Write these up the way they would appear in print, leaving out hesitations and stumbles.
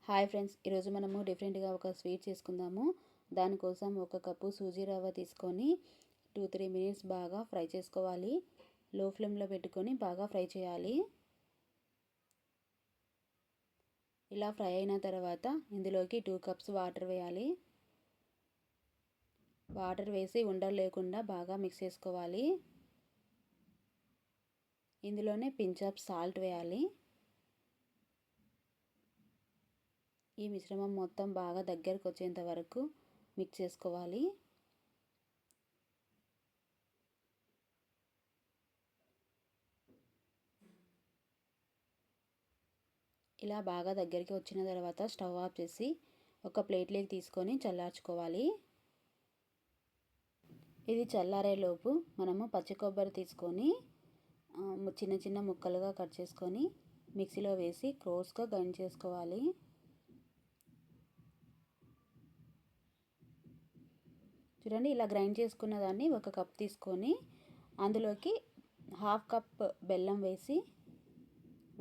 Hi friends, ఈరోజు మనము డిఫరెంట్గా ఒక స్వీట్ చేసుకుందాము. దానికోసం ఒక కప్పు సూజీ రవ్వ తీసుకొని 2-3 మినిట్స్ బాగా ఫ్రై చేసుకోవాలి. లో ఫ్లేమ్లో పెట్టుకొని బాగా ఫ్రై చేయాలి. ఇలా ఫ్రై అయిన తర్వాత ఇందులోకి 2 కప్స్ వాటర్ వేయాలి. వాటర్ వేసి ఉండలు లేకుండా బాగా మిక్స్ చేసుకోవాలి. ఇందులోనే పించ్ ఆఫ్ సాల్ట్ వేయాలి. ఈ మిశ్రమం మొత్తం బాగా దగ్గరకు వచ్చేంత వరకు మిక్స్ చేసుకోవాలి. ఇలా బాగా దగ్గరికి వచ్చిన తర్వాత స్టవ్ ఆఫ్ చేసి ఒక ప్లేట్లోకి తీసుకొని చల్లార్చుకోవాలి. ఇది చల్లారేలోపు మనము పచ్చి కొబ్బరి తీసుకొని చిన్న చిన్న ముక్కలుగా కట్ చేసుకొని మిక్సీలో వేసి కోర్స్గా గ్రైండ్ చేసుకోవాలి. చూడండి, ఇలా గ్రైండ్ చేసుకున్న దాన్ని ఒక కప్ తీసుకొని అందులోకి 1/2 కప్ బెల్లం వేసి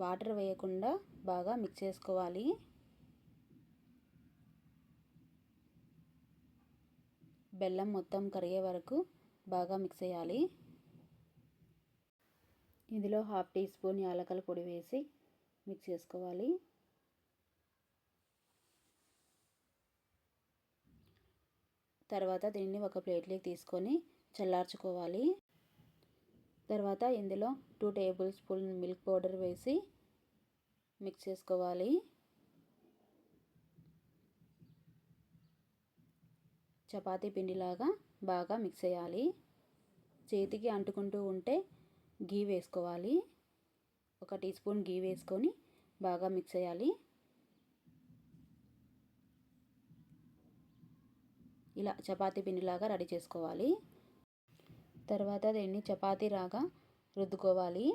వాటర్ వేయకుండా బాగా మిక్స్ చేసుకోవాలి. బెల్లం మొత్తం కరిగే వరకు బాగా మిక్స్ చేయాలి. ఇందులో 1/2 టీ స్పూన్ యాలకుల పొడి వేసి మిక్స్ చేసుకోవాలి. తర్వాత దీన్ని ఒక ప్లేట్లోకి తీసుకొని చల్లార్చుకోవాలి. తర్వాత ఇందులో 2 టేబుల్ స్పూన్ మిల్క్ పౌడర్ వేసి మిక్స్ చేసుకోవాలి. చపాతీ పిండిలాగా బాగా మిక్స్ చేయాలి. చేతికి అంటుకుంటూ ఉంటే గీ వేసుకోవాలి. 1 టీ స్పూన్ గీ వేసుకొని బాగా మిక్స్ చేయాలి. ఇలా చపాతీ పిండిలాగా రెడీ చేసుకోవాలి. తర్వాత దీన్ని చపాతీ రాగా రుద్దుకోవాలి.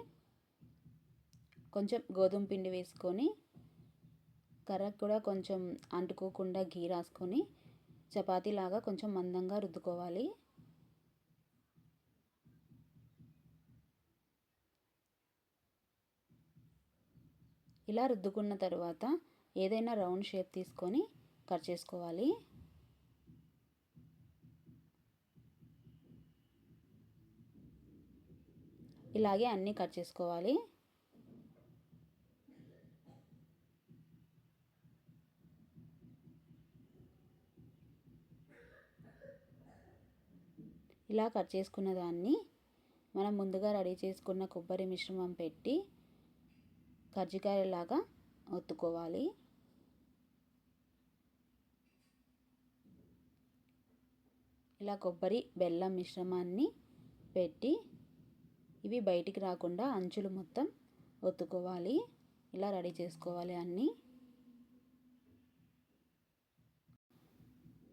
కొంచెం గోధుమ పిండి వేసుకొని కర్రకు కూడా కొంచెం అంటుకోకుండా గీ రాసుకొని చపాతీలాగా కొంచెం మందంగా రుద్దుకోవాలి. ఇలా రుద్దుకున్న తర్వాత ఏదైనా రౌండ్ షేప్ తీసుకొని కట్ చేసుకోవాలి. ఇలాగే అన్నీ కట్ చేసుకోవాలి. ఇలా కట్ చేసుకున్న దాన్ని మనం ముందుగా రెడీ చేసుకున్న కొబ్బరి మిశ్రమం పెట్టి కజ్జికాయలాగా ఒత్తుకోవాలి. ఇలా కొబ్బరి బెల్లం మిశ్రమాన్ని పెట్టి ఇవి బయటికి రాకుండా అంచులు మొత్తం ఒత్తుకోవాలి. ఇలా రెడీ చేసుకోవాలి అన్నీ.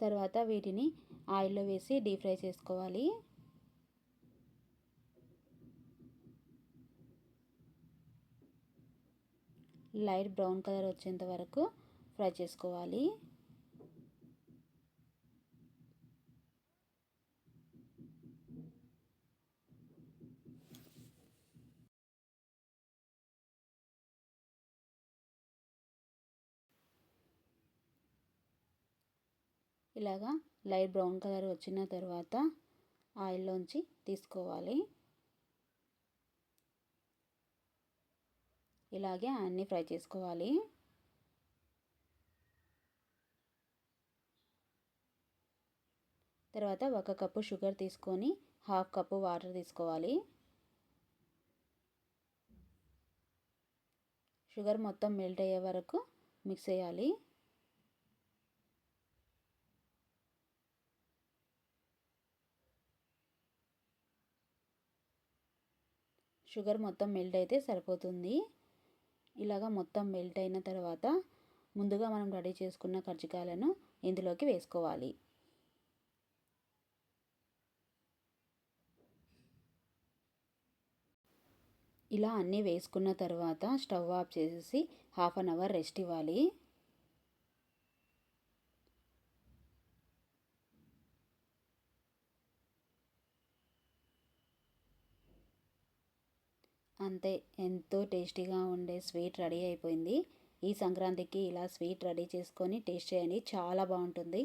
తర్వాత వీటిని ఆయిల్లో వేసి డీప్ ఫ్రై చేసుకోవాలి. లైట్ బ్రౌన్ కలర్ వచ్చేంత వరకు ఫ్రై చేసుకోవాలి. ఇలాగా లైట్ బ్రౌన్ కలర్ వచ్చిన తర్వాత ఆయిల్లోంచి తీసుకోవాలి. ఇలాగే అన్నీ ఫ్రై చేసుకోవాలి. తర్వాత 1 కప్పు షుగర్ తీసుకొని 1/2 కప్పు వాటర్ తీసుకోవాలి. షుగర్ మొత్తం మెల్ట్ అయ్యే వరకు మిక్స్ చేయాలి. షుగర్ మొత్తం మెల్ట్ అయితే సరిపోతుంది. ఇలాగా మొత్తం మెల్ట్ అయిన తర్వాత ముందుగా మనం రెడీ చేసుకున్న కజ్జికాయలను ఇందులోకి వేసుకోవాలి. ఇలా అన్నీ వేసుకున్న తర్వాత స్టవ్ ఆఫ్ చేసేసి 1/2 అవర్ రెస్ట్ ఇవ్వాలి. అంతే, ఎంతో టేస్టీగా ఉండే స్వీట్ రెడీ అయిపోయింది. ఈ సంక్రాంతికి ఇలా స్వీట్ రెడీ చేసుకొని టేస్ట్ చేయండి, చాలా బాగుంటుంది.